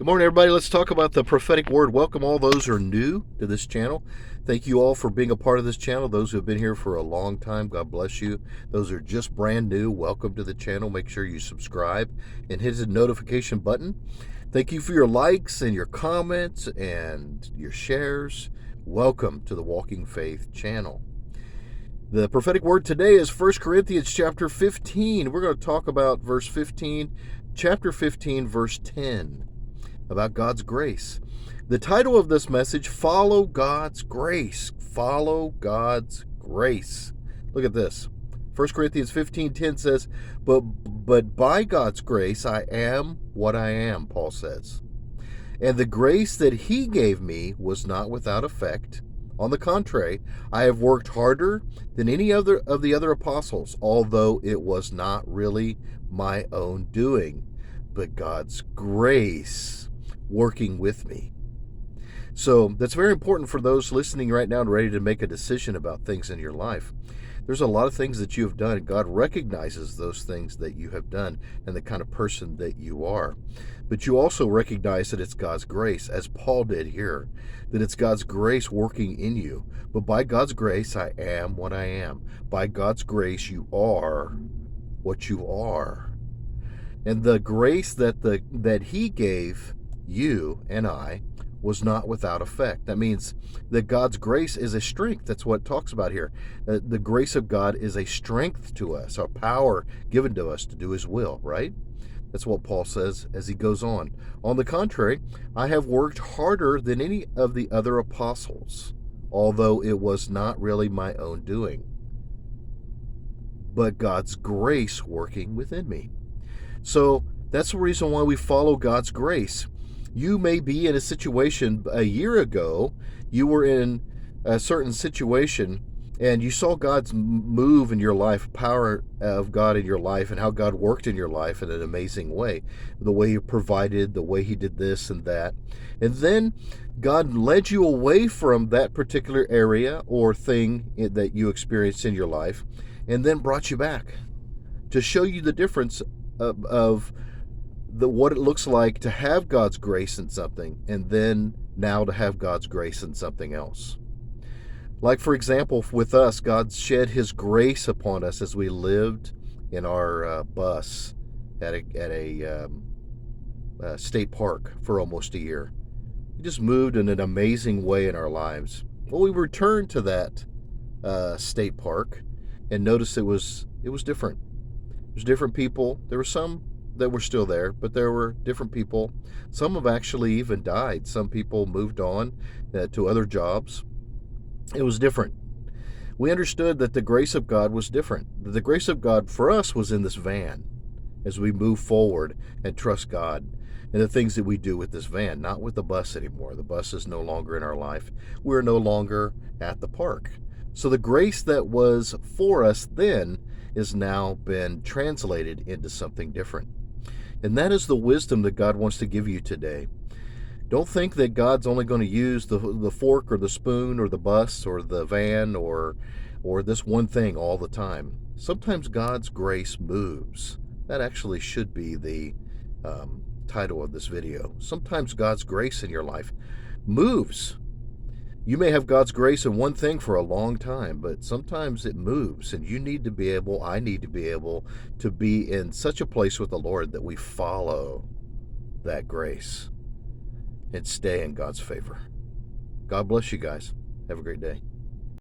Good morning, everybody. Let's talk about the prophetic word. Welcome all those who are new to this channel. Thank you all for being a part of this channel. Those who have been here for a long time, God bless you. Those who are just brand new, welcome to the channel. Make sure you subscribe and hit the notification button. Thank you for your likes and your comments and your shares. Welcome to the Walking Faith channel. The prophetic word today is 1 Corinthians chapter 15. We're going to talk about verse 15, chapter 15, verse 10. About God's grace. The title of this message, Follow God's Grace. Follow God's grace. Look at this. 1 Corinthians 15:10 says, but by God's grace I am what I am, Paul says. And the grace that he gave me was not without effect. On the contrary, I have worked harder than any other of the other apostles, although it was not really my own doing, but God's grace working with me. So that's very important for those listening right now and ready to make a decision about things in your life. There's a lot of things that you have done, and God recognizes those things that you have done and the kind of person that you are. But you also recognize that it's God's grace, as Paul did here, that it's God's grace working in you. But by God's grace, I am what I am. By God's grace, you are what you are. And the grace that he gave you and I was not without effect. That means that God's grace is a strength. That's what it talks about here. The grace of God is a strength to us, our power given to us to do his will, right? That's what Paul says as he goes on. On the contrary, I have worked harder than any of the other apostles, although it was not really my own doing, but God's grace working within me. So that's the reason why we follow God's grace. You may be in a situation a year ago, you were in a certain situation and you saw God's move in your life, power of God in your life, and how God worked in your life in an amazing way. The way he provided, the way he did this and that. And then God led you away from that particular area or thing that you experienced in your life and then brought you back to show you the difference of what it looks like to have God's grace in something and then now to have God's grace in something else. Like, for example, with us, God shed his grace upon us as we lived in our bus at a state park for almost a year. He just moved in an amazing way in our lives. Well, we returned to that state park and noticed it was different. There's different people. There were some that were still there, but there were different people. Some have actually even died. Some people moved on to other jobs. It was different. We understood that the grace of God was different. The grace of God for us was in this van as we move forward and trust God and the things that we do with this van, not with the bus anymore. The bus is no longer in our life. We're no longer at the park. So the grace that was for us then is now been translated into something different. And that is the wisdom that God wants to give you today. Don't think that God's only going to use the fork or the spoon or the bus or the van or this one thing all the time. Sometimes God's grace moves. That actually should be the title of this video. Sometimes God's grace in your life moves. You may have God's grace in one thing for a long time, but sometimes it moves, and I need to be able to be in such a place with the Lord that we follow that grace and stay in God's favor. God bless you guys. Have a great day.